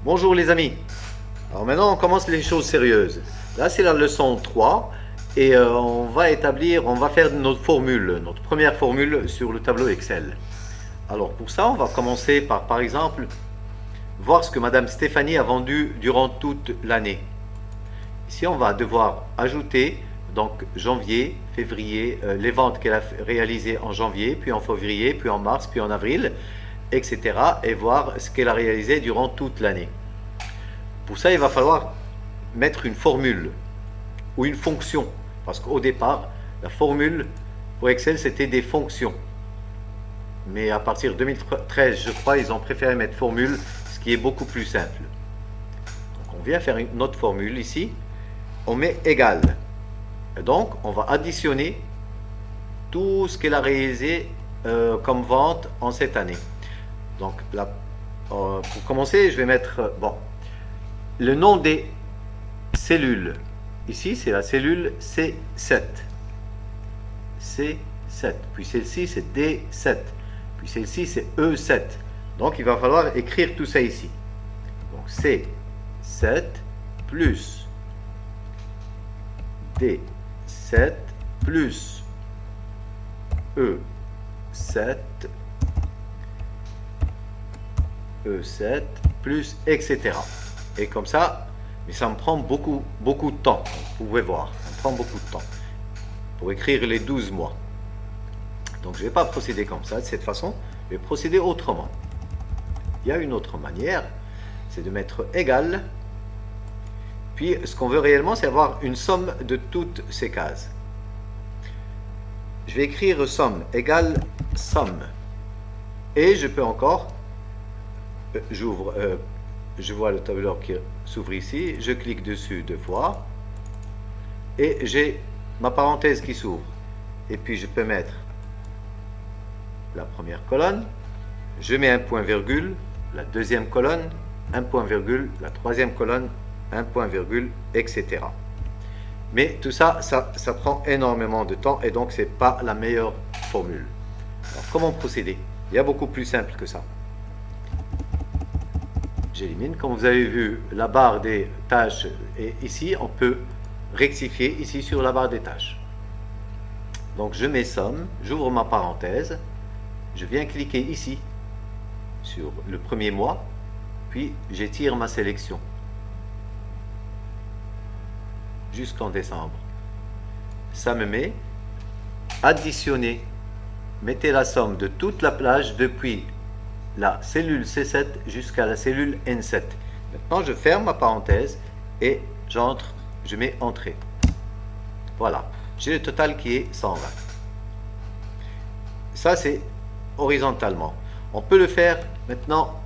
Bonjour les amis. Alors maintenant on commence les choses sérieuses. Là c'est la leçon 3 et on va faire notre formule, notre première formule sur le tableau Excel. Alors pour ça on va commencer par exemple voir ce que Madame Stéphanie a vendu durant toute l'année. Ici on va devoir ajouter donc janvier, février, les ventes qu'elle a réalisées en janvier, puis en février, puis en mars, puis en avril, etc. et voir ce qu'elle a réalisé durant toute l'année. Pour ça, il va falloir mettre une formule ou une fonction. Parce qu'au départ, la formule pour Excel, c'était des fonctions. Mais à partir de 2013, je crois, ils ont préféré mettre formule, ce qui est beaucoup plus simple. Donc, on vient faire une autre formule ici. On met égal. Et donc, on va additionner tout ce qu'elle a réalisé comme vente en cette année. Donc, là, pour commencer, je vais mettre... le nom des cellules. Ici, c'est la cellule C7. C7. Puis celle-ci, c'est D7. Puis celle-ci, c'est E7. Donc, il va falloir écrire tout ça ici. Donc, C7 plus D7 plus E7 E7 plus etc. Et comme ça, mais ça me prend beaucoup de temps. Vous pouvez voir, ça me prend beaucoup de temps pour écrire les 12 mois. Donc je ne vais pas procéder comme ça, de cette façon, je vais procéder autrement. Il y a une autre manière, c'est de mettre égal. Puis ce qu'on veut réellement, c'est avoir une somme de toutes ces cases. Je vais écrire somme égale somme. Et je peux encore, j'ouvre... je vois le tableau qui s'ouvre ici, je clique dessus 2 fois et j'ai ma parenthèse qui s'ouvre. Et puis je peux mettre la première colonne, je mets un point virgule, la deuxième colonne, un point virgule, la troisième colonne, un point virgule, etc. Mais tout ça, ça prend énormément de temps et donc c'est pas la meilleure formule. Alors comment procéder? Il y a beaucoup plus simple que ça. J'élimine. Comme vous avez vu, la barre des tâches est ici. On peut rectifier ici sur la barre des tâches. Donc je mets somme, j'ouvre ma parenthèse, je viens cliquer ici sur le premier mois, puis j'étire ma sélection jusqu'en décembre. Ça me met additionner. Mettez la somme de toute la plage depuis la cellule C7 jusqu'à la cellule N7. Maintenant, je ferme ma parenthèse et j'entre, je mets entrée. Voilà, j'ai le total qui est 120. Ça, c'est horizontalement. On peut le faire maintenant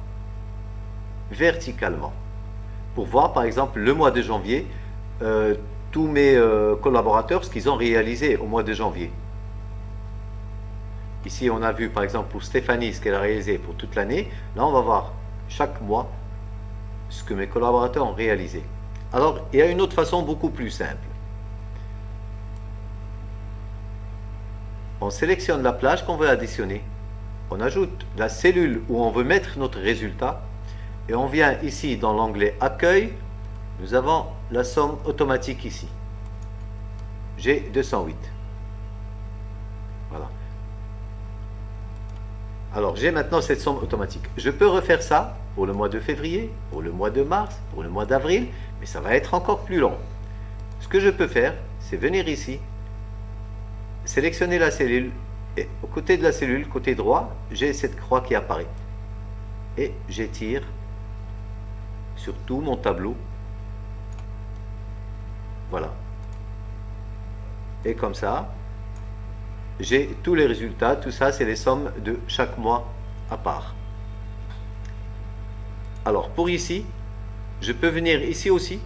verticalement. Pour voir, par exemple, le mois de janvier, tous mes collaborateurs, ce qu'ils ont réalisé au mois de janvier. Ici, on a vu, par exemple, pour Stéphanie, ce qu'elle a réalisé pour toute l'année. Là, on va voir chaque mois ce que mes collaborateurs ont réalisé. Alors, il y a une autre façon beaucoup plus simple. On sélectionne la plage qu'on veut additionner. On ajoute la cellule où on veut mettre notre résultat. Et on vient ici, dans l'onglet Accueil. Nous avons la somme automatique ici. J'ai 208. Voilà. Alors, j'ai maintenant cette somme automatique. Je peux refaire ça pour le mois de février, pour le mois de mars, pour le mois d'avril, mais ça va être encore plus long. Ce que je peux faire, c'est venir ici, sélectionner la cellule, et au côté de la cellule, côté droit, j'ai cette croix qui apparaît. Et j'étire sur tout mon tableau. Voilà. Et comme ça, j'ai tous les résultats, tout ça c'est les sommes de chaque mois à part. Alors pour ici, je peux venir ici aussi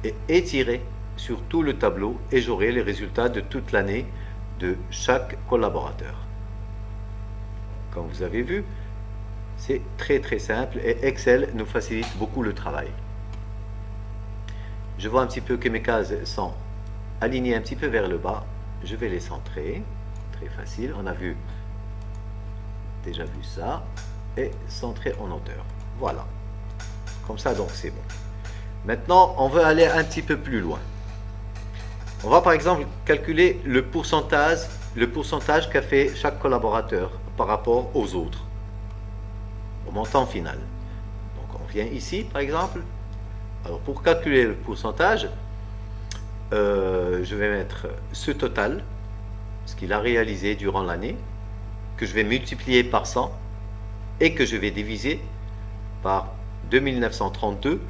et étirer sur tout le tableau et j'aurai les résultats de toute l'année de chaque collaborateur. Comme vous avez vu, c'est très simple et Excel nous facilite beaucoup le travail. Je vois un petit peu que mes cases sont alignées un petit peu vers le bas. Je vais les centrer, très facile, on a déjà vu ça, et centrer en hauteur. Voilà. Comme ça, donc c'est bon. Maintenant, on veut aller un petit peu plus loin. On va par exemple calculer le pourcentage qu'a fait chaque collaborateur par rapport aux autres, au montant final. Donc on vient ici par exemple. Alors pour calculer le pourcentage, je vais mettre ce total, ce qu'il a réalisé durant l'année, que je vais multiplier par 100 et que je vais diviser par 2932,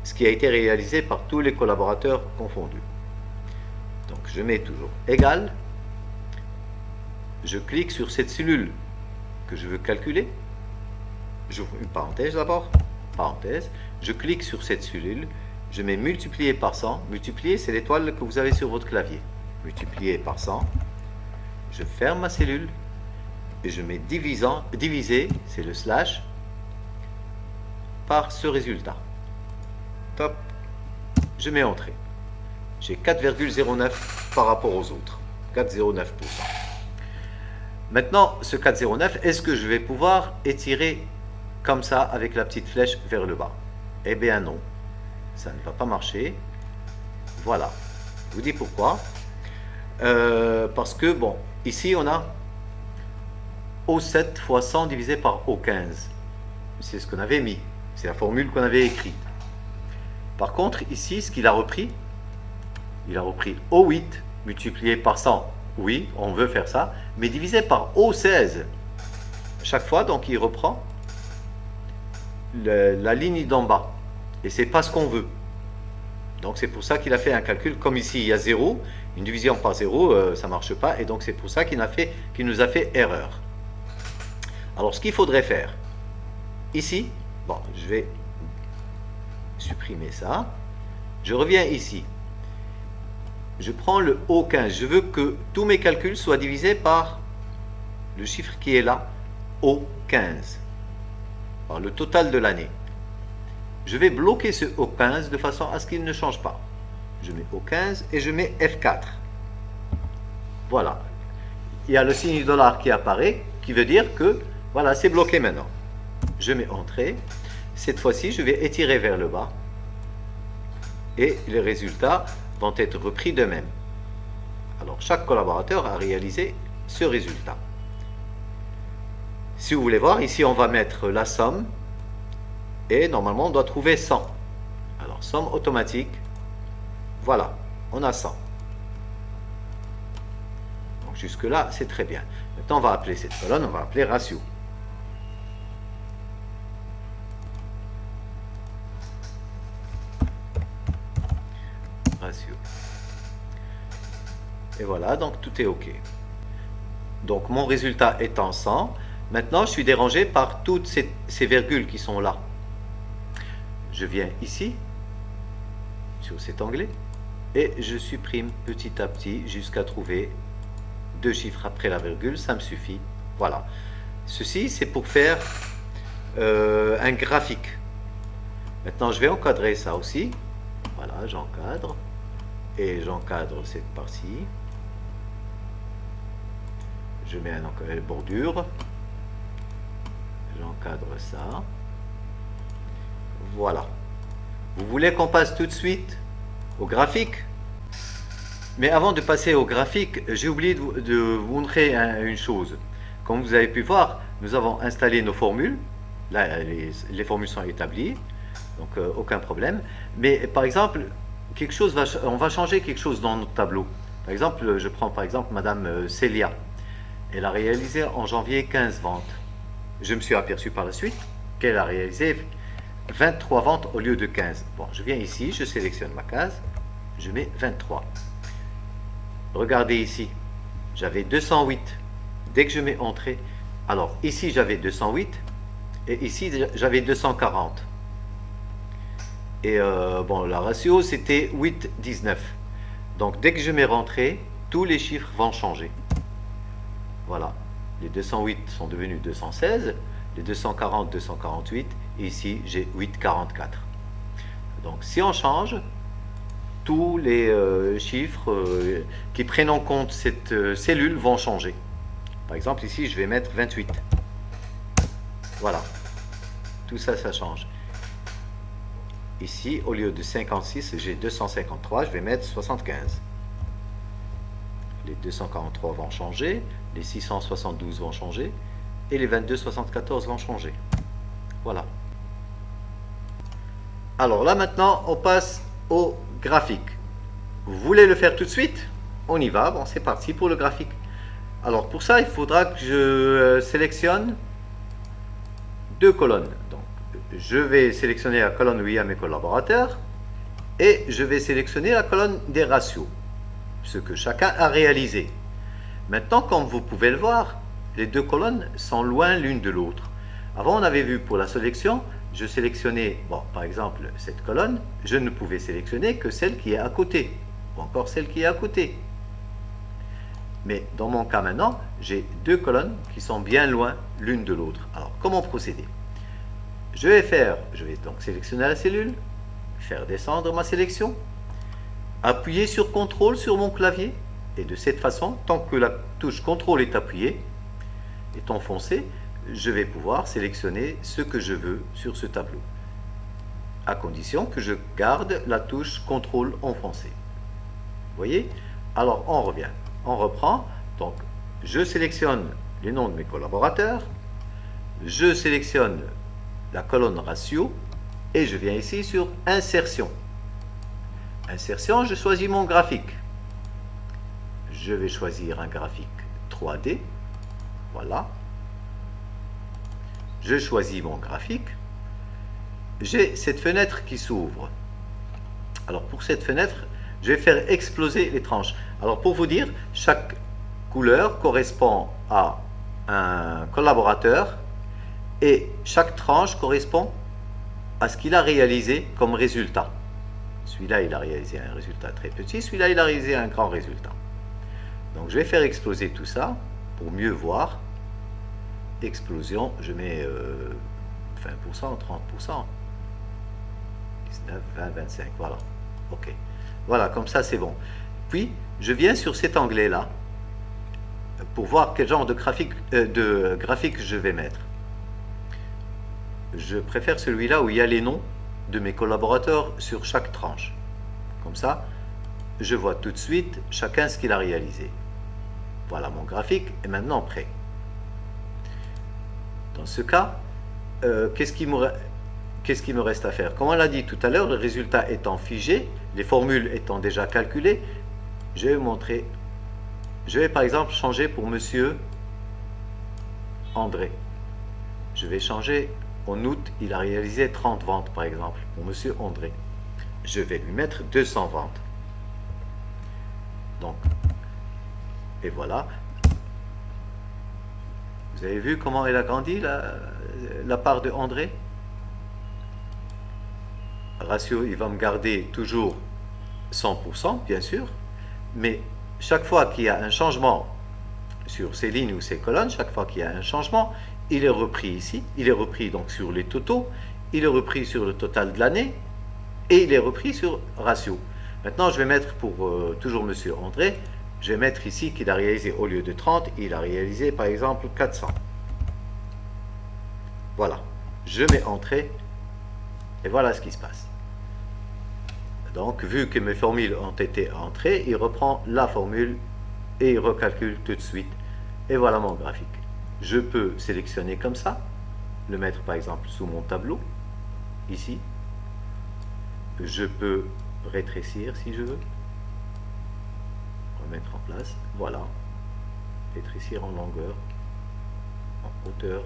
ce qui a été réalisé par tous les collaborateurs confondus. Donc je mets toujours égal, je clique sur cette cellule que je veux calculer, j'ouvre une parenthèse d'abord, parenthèse, je clique sur cette cellule, je mets multiplier par 100, multiplier c'est l'étoile que vous avez sur votre clavier, multiplier par 100, je ferme ma cellule et je mets diviser, c'est le slash, par ce résultat. Top, je mets entrée. J'ai 4,09 par rapport aux autres, 4,09%. Maintenant, ce 4,09, est-ce que je vais pouvoir étirer comme ça avec la petite flèche vers le bas? Eh bien non, ça ne va pas marcher. Voilà, je vous dis pourquoi. Parce que, bon, ici on a O7 fois 100 divisé par O15. C'est ce qu'on avait mis, c'est la formule qu'on avait écrite. Par contre, ici, ce qu'il a repris, il a repris O8 multiplié par 100. Oui, on veut faire ça, mais divisé par O16. Chaque fois, donc, il reprend la ligne d'en bas. Et c'est pas ce qu'on veut. Donc, c'est pour ça qu'il a fait un calcul. Comme ici, il y a 0. Une division par 0, ça ne marche pas. Et donc, c'est pour ça qu'il nous a fait erreur. Alors, ce qu'il faudrait faire, ici, bon, je vais supprimer ça. Je reviens ici. Je prends le O15. Je veux que tous mes calculs soient divisés par le chiffre qui est là, O15, par le total de l'année. Je vais bloquer ce O15 de façon à ce qu'il ne change pas. Je mets O15 et je mets F4. Voilà. Il y a le signe dollar qui apparaît, qui veut dire que, voilà, c'est bloqué maintenant. Je mets entrée. Cette fois-ci, je vais étirer vers le bas. Et les résultats vont être repris de même. Alors, chaque collaborateur a réalisé ce résultat. Si vous voulez voir, ici, on va mettre la somme. Et normalement, on doit trouver 100. Alors, somme automatique. Voilà, on a 100. Donc, jusque-là, c'est très bien. Maintenant, on va appeler cette colonne, on va appeler ratio. Ratio. Et voilà, donc tout est OK. Donc, mon résultat étant 100, maintenant, je suis dérangé par toutes ces virgules qui sont là. Je viens ici, sur cet onglet, et je supprime petit à petit jusqu'à trouver 2 chiffres après la virgule, ça me suffit. Voilà. Ceci, c'est pour faire un graphique. Maintenant, je vais encadrer ça aussi. Voilà, j'encadre. Et j'encadre cette partie. Je mets une bordure. J'encadre ça. Voilà. Vous voulez qu'on passe tout de suite au graphique? Mais avant de passer au graphique, j'ai oublié de vous montrer une chose. Comme vous avez pu voir, nous avons installé nos formules. Là, les formules sont établies, donc aucun problème. Mais par exemple, on va changer quelque chose dans notre tableau. Par exemple, je prends par exemple Madame Célia. Elle a réalisé en janvier 15 ventes. Je me suis aperçu par la suite qu'elle a réalisé 23 ventes au lieu de 15. Bon, je viens ici, je sélectionne ma case, je mets 23. Regardez ici, j'avais 208. Dès que je mets entrée, alors ici j'avais 208 et ici j'avais 240. Et bon, la ratio c'était 8,19. Donc dès que je mets rentrée, tous les chiffres vont changer. Voilà, les 208 sont devenus 216, les 240, 248, et ici j'ai 8,44. Donc si on change, tous les chiffres qui prennent en compte cette cellule vont changer. Par exemple ici je vais mettre 28. Voilà, tout ça, ça change. Ici, au lieu de 56, j'ai 253, je vais mettre 75. Les 243 vont changer, les 672 vont changer, et les 2274 vont changer. Voilà. Alors là maintenant, on passe au graphique. Vous voulez le faire tout de suite? On y va, bon c'est parti pour le graphique. Alors pour ça, il faudra que je sélectionne deux colonnes. Donc je vais sélectionner la colonne où il y a mes collaborateurs, et je vais sélectionner la colonne des ratios, ce que chacun a réalisé. Maintenant, comme vous pouvez le voir, les deux colonnes sont loin l'une de l'autre. Avant, on avait vu pour la sélection, je sélectionnais, bon, par exemple, cette colonne, je ne pouvais sélectionner que celle qui est à côté, ou encore celle qui est à côté. Mais dans mon cas maintenant, j'ai deux colonnes qui sont bien loin l'une de l'autre. Alors, comment procéder? Je vais donc sélectionner la cellule, faire descendre ma sélection, appuyer sur CTRL sur mon clavier, et de cette façon, tant que la touche CTRL est appuyée, est enfoncée, je vais pouvoir sélectionner ce que je veux sur ce tableau, à condition que je garde la touche CTRL enfoncée. Vous voyez? Alors on revient, on reprend, donc je sélectionne les noms de mes collaborateurs, je sélectionne la colonne ratio, et je viens ici sur insertion. Insertion, je choisis mon graphique. Je vais choisir un graphique 3D. Voilà. Je choisis mon graphique. J'ai cette fenêtre qui s'ouvre. Alors pour cette fenêtre, je vais faire exploser les tranches. Alors pour vous dire, chaque couleur correspond à un collaborateur et chaque tranche correspond à ce qu'il a réalisé comme résultat. Celui-là, il a réalisé un résultat très petit, celui-là, il a réalisé un grand résultat. Donc je vais faire exploser tout ça pour mieux voir. Explosion, je mets 20%, 30%, 19, 20, 25, voilà. Ok. Voilà, comme ça c'est bon. Puis, je viens sur cet onglet-là pour voir quel genre de graphique je vais mettre. Je préfère celui-là où il y a les noms de mes collaborateurs sur chaque tranche. Comme ça, je vois tout de suite chacun ce qu'il a réalisé. Voilà, mon graphique est maintenant prêt. Dans ce cas, qu'est-ce qui me reste à faire? Comme on l'a dit tout à l'heure, le résultat étant figé, les formules étant déjà calculées, je vais vous montrer. Je vais par exemple changer pour Monsieur André. Je vais changer, en août, il a réalisé 30 ventes par exemple, pour Monsieur André. Je vais lui mettre 200 ventes. Donc, et voilà. Vous avez vu comment elle a grandi, la part de André? Ratio, il va me garder toujours 100%, bien sûr, mais chaque fois qu'il y a un changement sur ces lignes ou ces colonnes, chaque fois qu'il y a un changement, il est repris ici, il est repris donc sur les totaux, il est repris sur le total de l'année, et il est repris sur ratio. Maintenant, je vais mettre pour toujours Monsieur André, je vais mettre ici qu'il a réalisé, au lieu de 30, il a réalisé par exemple 400. Voilà, je mets Entrée, et voilà ce qui se passe. Donc, vu que mes formules ont été entrées, il reprend la formule et il recalcule tout de suite. Et voilà mon graphique. Je peux sélectionner comme ça, le mettre par exemple sous mon tableau, ici. Je peux rétrécir si je veux. Remettre en place, voilà. Rétrécir en longueur, en hauteur.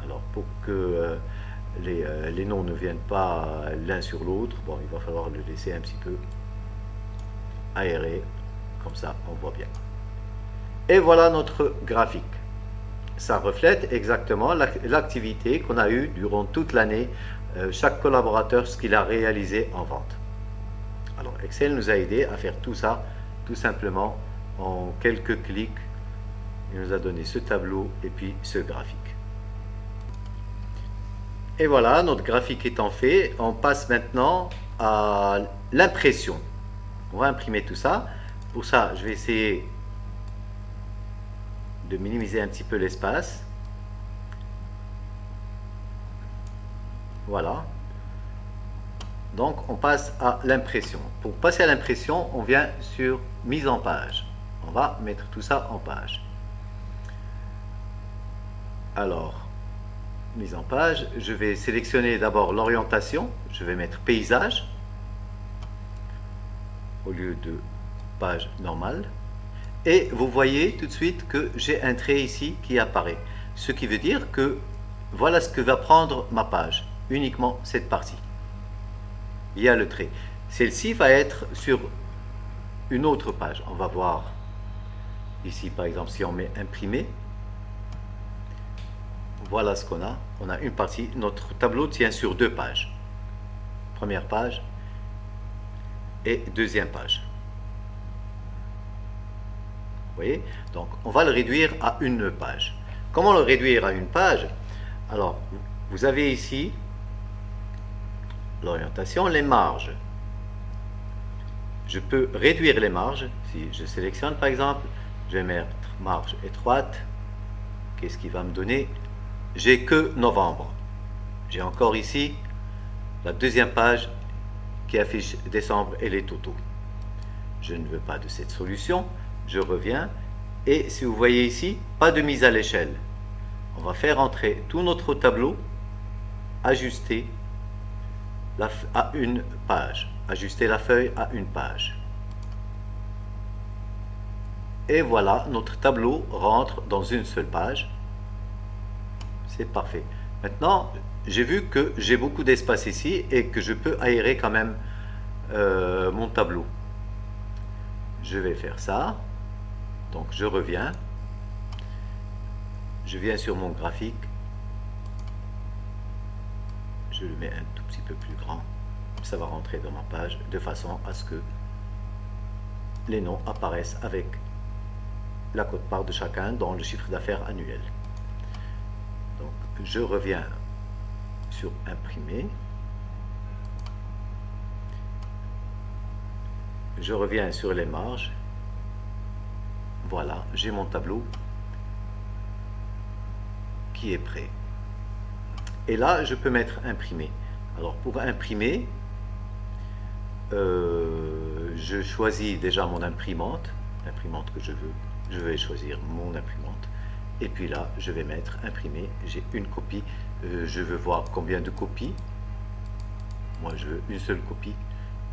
Alors pour que les noms ne viennent pas l'un sur l'autre, bon, il va falloir le laisser un petit peu aéré, comme ça on voit bien. Et voilà notre graphique. Ça reflète exactement l'activité qu'on a eue durant toute l'année, chaque collaborateur, ce qu'il a réalisé en vente. Alors Excel nous a aidé à faire tout ça, tout simplement en quelques clics. Il nous a donné ce tableau et puis ce graphique. Et voilà, notre graphique étant fait, on passe maintenant à l'impression. On va imprimer tout ça. Pour ça, je vais essayer de minimiser un petit peu l'espace. Voilà. Donc on passe à l'impression. Pour passer à l'impression, on vient sur mise en page. On va mettre tout ça en page. Alors, mise en page, je vais sélectionner d'abord l'orientation. Je vais mettre paysage au lieu de page normale. Et vous voyez tout de suite que j'ai un trait ici qui apparaît. Ce qui veut dire que voilà ce que va prendre ma page. Uniquement cette partie. Il y a le trait. Celle-ci va être sur une autre page. On va voir ici par exemple si on met imprimer. Voilà ce qu'on a. On a une partie. Notre tableau tient sur deux pages. Première page et deuxième page. Vous voyez? Donc on va le réduire à une page. Comment le réduire à une page? Alors vous avez ici l'orientation, les marges. Je peux réduire les marges. Si je sélectionne par exemple, je vais mettre marge étroite. Qu'est-ce qui va me donner? J'ai que novembre. J'ai encore ici la deuxième page qui affiche décembre et les totaux. Je ne veux pas de cette solution. Je reviens et si vous voyez ici, pas de mise à l'échelle. On va faire entrer tout notre tableau, ajuster à une page, ajuster la feuille à une page. Et voilà, notre tableau rentre dans une seule page. C'est parfait. Maintenant, j'ai vu que j'ai beaucoup d'espace ici et que je peux aérer quand même mon tableau. Je vais faire ça. Donc je reviens. Je viens sur mon graphique. Je le mets un tout petit peu plus grand. Ça va rentrer dans ma page de façon à ce que les noms apparaissent avec la quote-part de chacun dans le chiffre d'affaires annuel. Donc je reviens sur imprimer. Je reviens sur les marges. Voilà, j'ai mon tableau qui est prêt. Et là, je peux mettre imprimer. Alors pour imprimer, je choisis déjà mon imprimante, l'imprimante que je veux. Je vais choisir mon imprimante. Et puis là, je vais mettre imprimer. J'ai une copie. Je veux voir combien de copies. Moi, je veux une seule copie.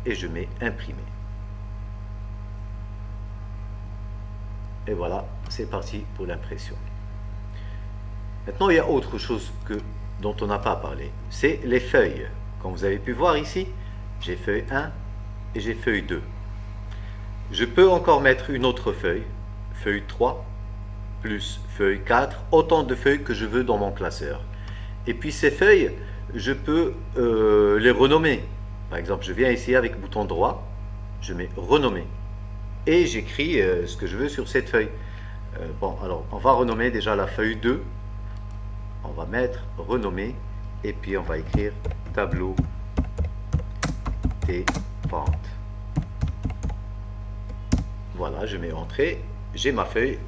Et je mets imprimer. Et voilà, c'est parti pour l'impression. Maintenant, il y a autre chose dont on n'a pas parlé. C'est les feuilles. Comme vous avez pu voir ici, j'ai feuille 1 et j'ai feuille 2. Je peux encore mettre une autre feuille, feuille 3, plus feuille 4, autant de feuilles que je veux dans mon classeur. Et puis ces feuilles, je peux les renommer. Par exemple, je viens ici avec bouton droit, je mets renommer. Et j'écris ce que je veux sur cette feuille. Bon, alors on va renommer déjà la feuille 2. On va mettre renommer et puis on va écrire tableau des ventes. Voilà, je mets entrée. J'ai ma feuille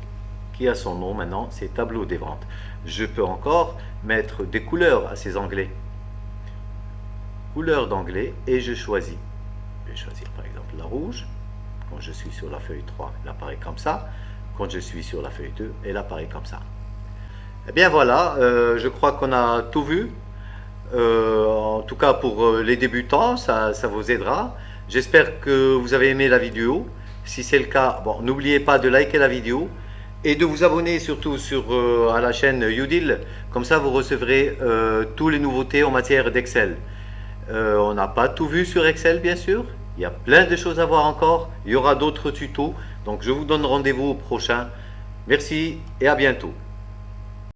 qui a son nom maintenant, c'est tableau des ventes. Je peux encore mettre des couleurs à ces onglets. Couleur d'onglet et je choisis. Je vais choisir par exemple la rouge. Quand je suis sur la feuille 3, elle apparaît comme ça. Quand je suis sur la feuille 2, elle apparaît comme ça. Eh bien voilà, je crois qu'on a tout vu. En tout cas pour les débutants, ça vous aidera. J'espère que vous avez aimé la vidéo. Si c'est le cas, bon, n'oubliez pas de liker la vidéo et de vous abonner surtout à la chaîne Udil. Comme ça, vous recevrez toutes les nouveautés en matière d'Excel. On n'a pas tout vu sur Excel, bien sûr. Il y a plein de choses à voir encore. Il y aura d'autres tutos. Donc, je vous donne rendez-vous au prochain. Merci et à bientôt.